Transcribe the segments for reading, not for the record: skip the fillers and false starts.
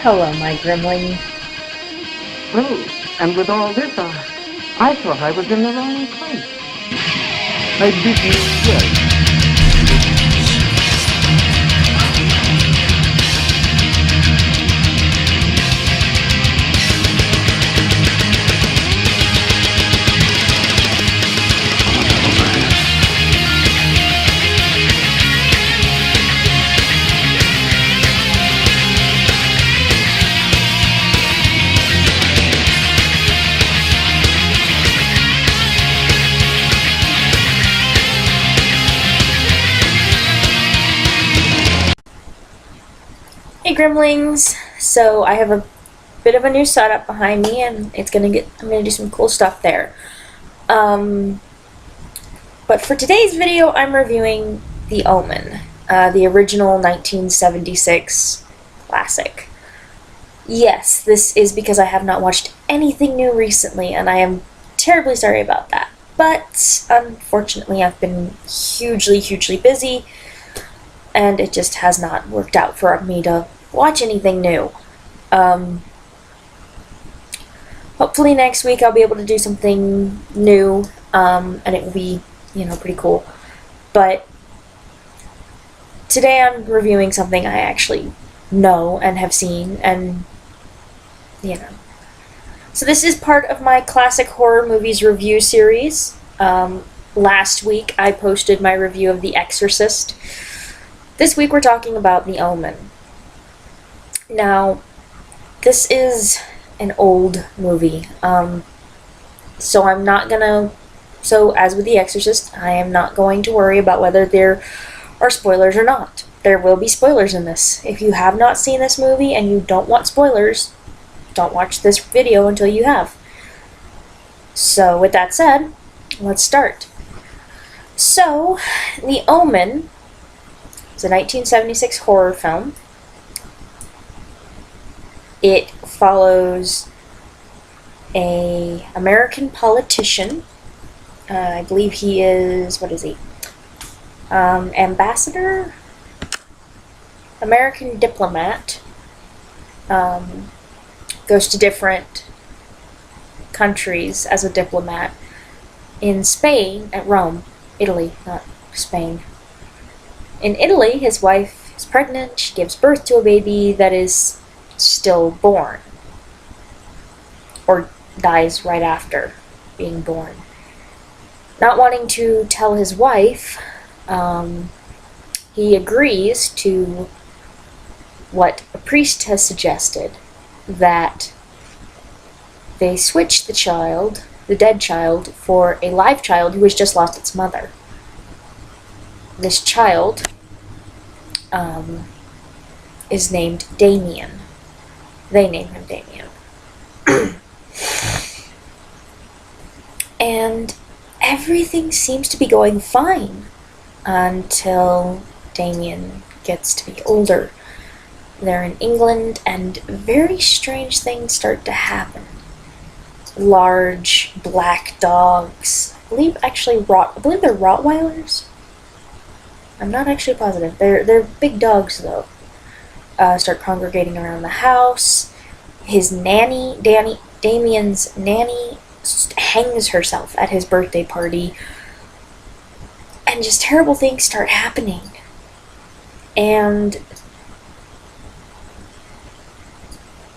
Hello, my Grimling. Oh, and with all this, I thought I was in the wrong place. I bid you well. Hey, Grimlings. So I have a bit of a new setup behind me, and I'm gonna do some cool stuff there. But for today's video, I'm reviewing The Omen, the original 1976 classic. Yes, this is because I have not watched anything new recently, and I am terribly sorry about that. But unfortunately, I've been hugely busy, and it just has not worked out for me to watch anything new. Hopefully next week I'll be able to do something new, and it will be, pretty cool. But today I'm reviewing something I actually know and have seen, and, So this is part of my classic horror movies review series. Last week I posted my review of The Exorcist. This week we're talking about The Omen. Now, this is an old movie, so as with The Exorcist, I am not going to worry about whether there are spoilers or not. There will be spoilers in this. If you have not seen this movie and you don't want spoilers, don't watch this video until you have. So, with that said, let's start. So, The Omen is a 1976 horror film. It follows an American politician. I believe he is, ambassador? American diplomat. Goes to different countries as a diplomat. In Spain, at Rome, Italy, not Spain. In Italy, his wife is pregnant. She gives birth to a baby that is stillborn, or dies right after being born. Not wanting to tell his wife, he agrees to what a priest has suggested, that they switch the dead child, for a live child who has just lost its mother. This child is named Damien. They name him Damien. And everything seems to be going fine until Damien gets to be older. They're in England, and very strange things start to happen. Large black dogs. I believe they're Rottweilers. I'm not actually positive. They're big dogs though. Start congregating around the house. His nanny, Damien's nanny, hangs herself at his birthday party. And just terrible things start happening. And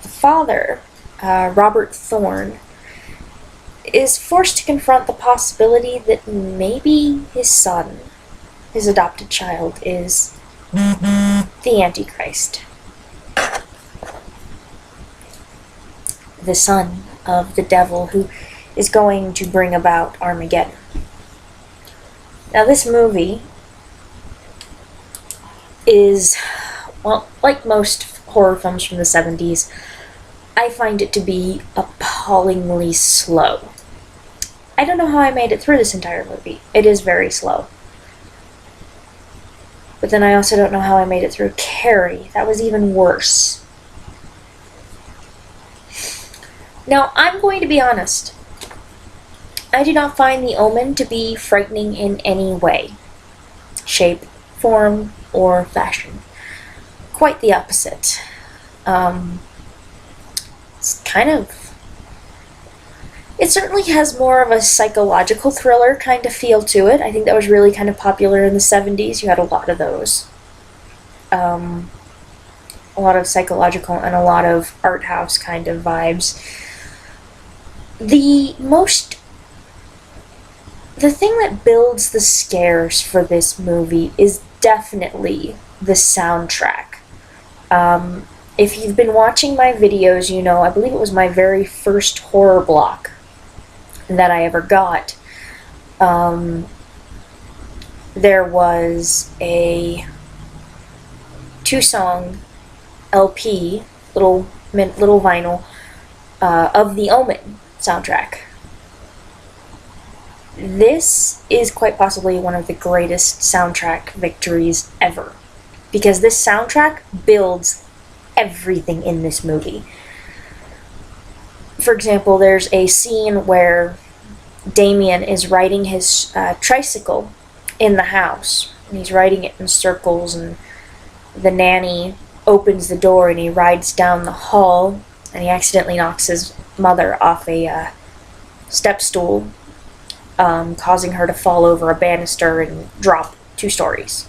the father, Robert Thorne, is forced to confront the possibility that maybe his son, his adopted child, is the Antichrist. The son of the devil who is going to bring about Armageddon. Now, this movie is, well, like most horror films from the 70s, I find it to be appallingly slow. I don't know how I made it through this entire movie. It is very slow. But then I also don't know how I made it through Carrie. That was even worse. Now, I'm going to be honest. I do not find The Omen to be frightening in any way, shape, form, or fashion. Quite the opposite. it's kind of... It certainly has more of a psychological thriller kind of feel to it. I think that was really kind of popular in the 70s. You had a lot of those. A lot of psychological and a lot of art house kind of vibes. The thing that builds the scares for this movie is definitely the soundtrack. If you've been watching my videos, you know, I believe it was my very first horror block that I ever got. There was a 2-song LP, little vinyl, of the Omen soundtrack. This is quite possibly one of the greatest soundtrack victories ever, because this soundtrack builds everything in this movie. For example, there's a scene where Damien is riding his tricycle in the house, and he's riding it in circles, and the nanny opens the door and he rides down the hall, and he accidentally knocks his mother off a step stool, causing her to fall over a banister and drop 2 stories.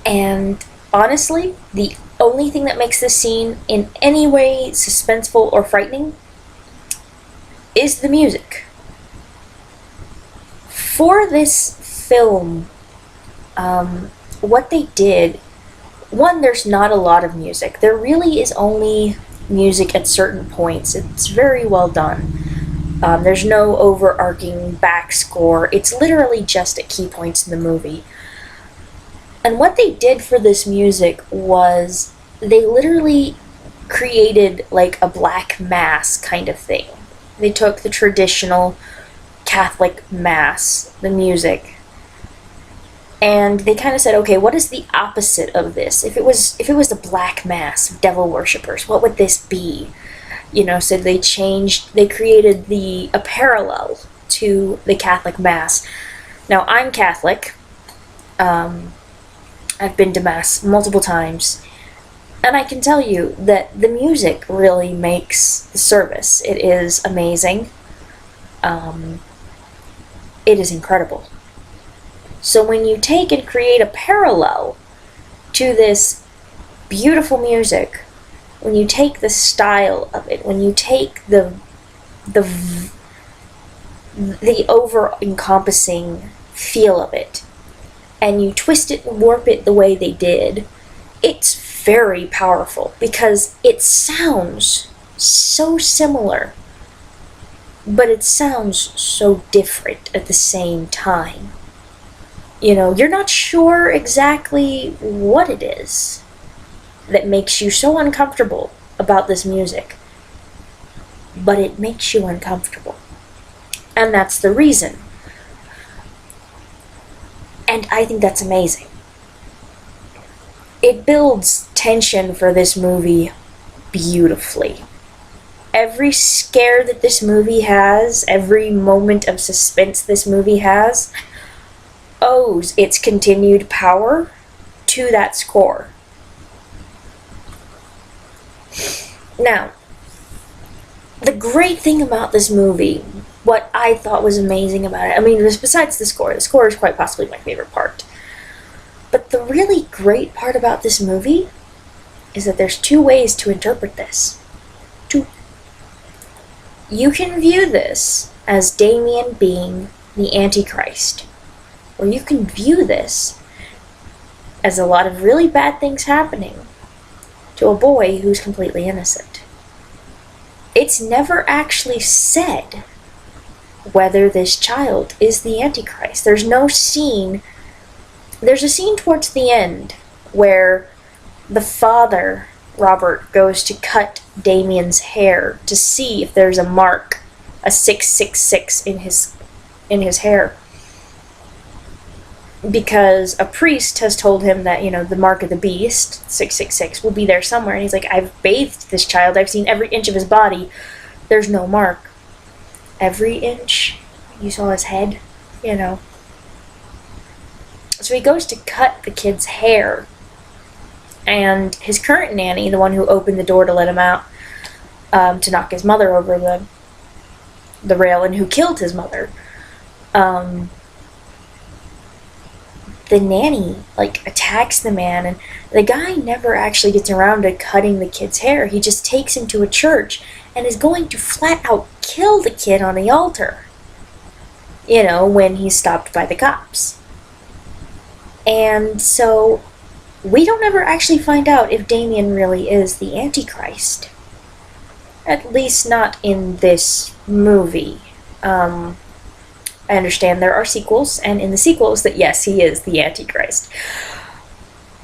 And honestly, the only thing that makes this scene in any way suspenseful or frightening is the music. For this film, what they did, one, there's not a lot of music. There really is only music at certain points. It's very well done. There's no overarching back score. It's literally just at key points in the movie. And what they did for this music was they literally created like a black mass kind of thing. They took the traditional Catholic mass, the music, and they kind of said, okay, what is the opposite of this? If it was the black mass of devil worshippers, what would this be? You know, so they created a parallel to the Catholic mass. Now, I'm Catholic. I've been to mass multiple times, and I can tell you that the music really makes the service. It is amazing. It is incredible. So when you take and create a parallel to this beautiful music, when you take the style of it, when you take the over-encompassing feel of it, and you twist it and warp it the way they did, it's very powerful, because it sounds so similar, but it sounds so different at the same time. You know, you're not sure exactly what it is that makes you so uncomfortable about this music, but it makes you uncomfortable. And that's the reason. And I think that's amazing. It builds tension for this movie beautifully. Every scare that this movie has, every moment of suspense this movie has, owes its continued power to that score. Now, the great thing about this movie, what I thought was amazing about it, I mean, besides the score is quite possibly my favorite part. But the really great part about this movie is that there's 2 ways to interpret this. 2. You can view this as Damien being the Antichrist, or you can view this as a lot of really bad things happening to a boy who's completely innocent. It's never actually said whether this child is the Antichrist. There's no scene. There's a scene towards the end where the father, Robert, goes to cut Damien's hair to see if there's a mark, a 666 in his hair. Because a priest has told him that, you know, the mark of the beast, 666, will be there somewhere. And he's like, I've bathed this child. I've seen every inch of his body. There's no mark. Every inch? You saw his head? You know. So he goes to cut the kid's hair. And his current nanny, the one who opened the door to let him out, to knock his mother over the rail, and who killed his mother, the nanny, like, attacks the man, and the guy never actually gets around to cutting the kid's hair. He just takes him to a church and is going to flat out kill the kid on the altar, you know, when he's stopped by the cops. And so we don't ever actually find out if Damien really is the Antichrist. At least not in this movie. I understand there are sequels, and in the sequels that yes, he is the Antichrist.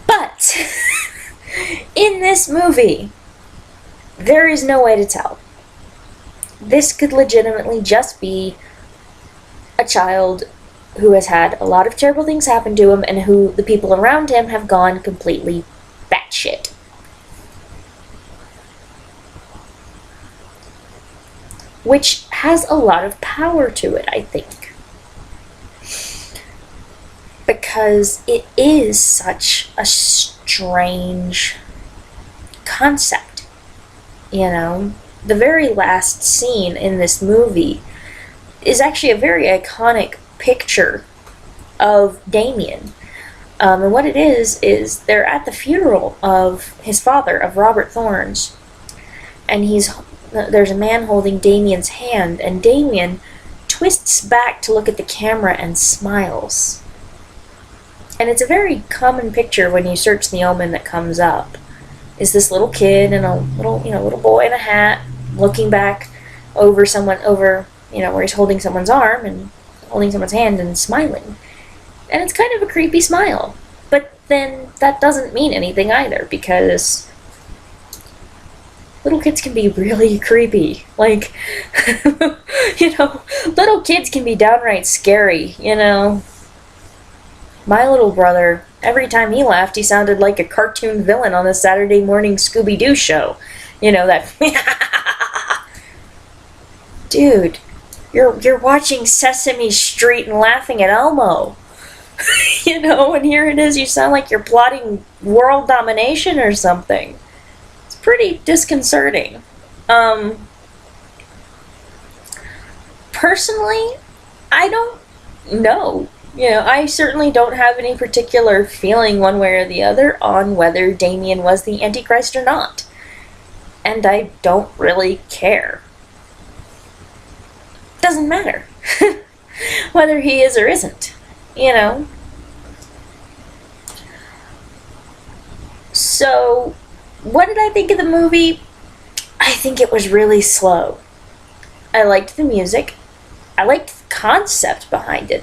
But in this movie, there is no way to tell. This could legitimately just be a child who has had a lot of terrible things happen to him, and who the people around him have gone completely batshit. Which has a lot of power to it, I think. Because it is such a strange concept. You know, the very last scene in this movie is actually a very iconic picture of Damien. And what it is they're at the funeral of his father, of Robert Thorne's. And there's a man holding Damien's hand, and Damien twists back to look at the camera and smiles. And it's a very common picture when you search the Omen that comes up. Is this little kid and a little boy in a hat looking back over where he's holding someone's arm and holding someone's hand and smiling. And it's kind of a creepy smile. But then that doesn't mean anything either, because little kids can be really creepy. Like, little kids can be downright scary, My little brother, every time he laughed, he sounded like a cartoon villain on the Saturday morning Scooby-Doo show. That... Dude, you're watching Sesame Street and laughing at Elmo. And here it is, you sound like you're plotting world domination or something. It's pretty disconcerting. Personally, I don't know. I certainly don't have any particular feeling one way or the other on whether Damien was the Antichrist or not. And I don't really care. Doesn't matter. Whether he is or isn't. So, what did I think of the movie? I think it was really slow. I liked the music. I liked the concept behind it.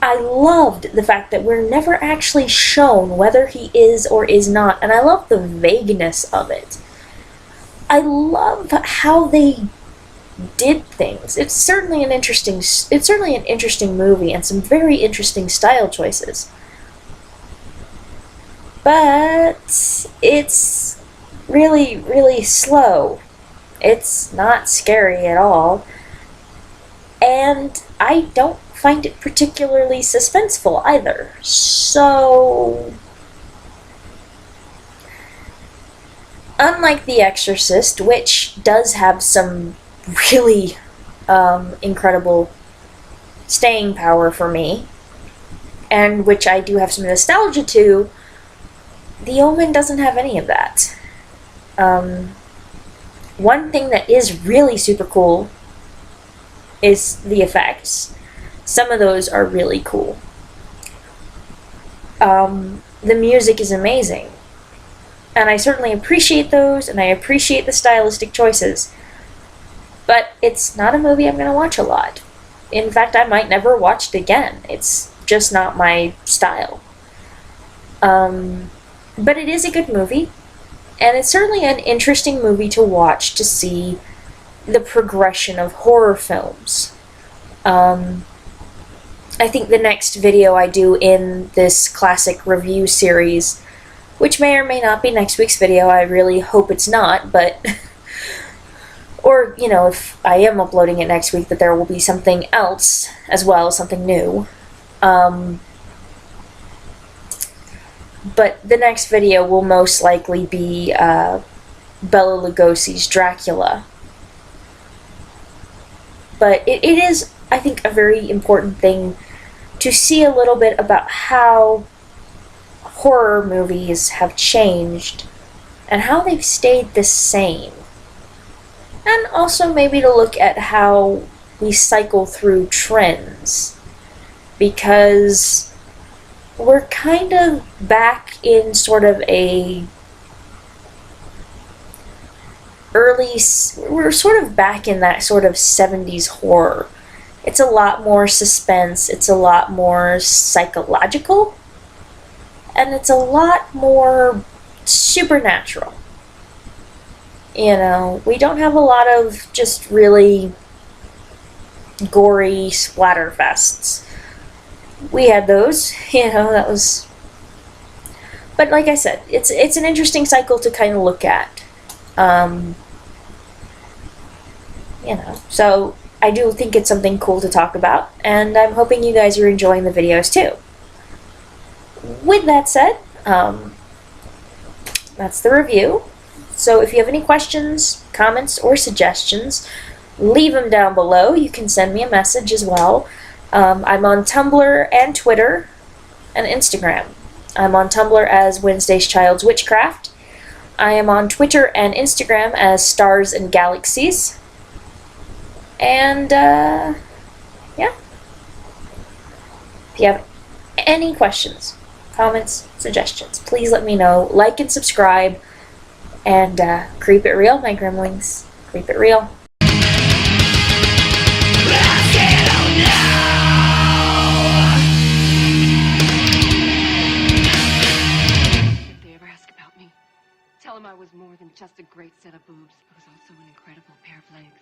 I loved the fact that we're never actually shown whether he is or is not, and I love the vagueness of it. I love how they did things. It's certainly an interesting movie and some very interesting style choices. But it's really, really slow. It's not scary at all. And I don't find it particularly suspenseful either. So, unlike The Exorcist, which does have some really incredible staying power for me, and which I do have some nostalgia to, The Omen doesn't have any of that. One thing that is really super cool is the effects. Some of those are really cool. The music is amazing. And I certainly appreciate those, and I appreciate the stylistic choices. But it's not a movie I'm going to watch a lot. In fact, I might never watch it again. It's just not my style. But it is a good movie. And it's certainly an interesting movie to watch to see the progression of horror films. I think the next video I do in this classic review series, which may or may not be next week's video, I really hope it's not, but... or, if I am uploading it next week, that there will be something else as well, something new. But the next video will most likely be Bela Lugosi's Dracula. But it is, I think, a very important thing to see a little bit about how horror movies have changed and how they've stayed the same. And also maybe to look at how we cycle through trends. Because we're kind of back in sort of we're sort of back in that sort of 70s horror. It's a lot more suspense, it's a lot more psychological, and it's a lot more supernatural. We don't have a lot of just really gory splatterfests. We had those, that was... But like I said, it's an interesting cycle to kind of look at. So I do think it's something cool to talk about, and I'm hoping you guys are enjoying the videos too. With that said, that's the review. So if you have any questions, comments, or suggestions, leave them down below. You can send me a message as well. I'm on Tumblr and Twitter and Instagram. I'm on Tumblr as Wednesday's Child's Witchcraft. I am on Twitter and Instagram as Stars and Galaxies. And, yeah. If you have any questions, comments, suggestions, please let me know. Like and subscribe. And, creep it real, my gremlings. Creep it real. If they ever ask about me, tell them I was more than just a great set of boobs. I was also an incredible pair of legs.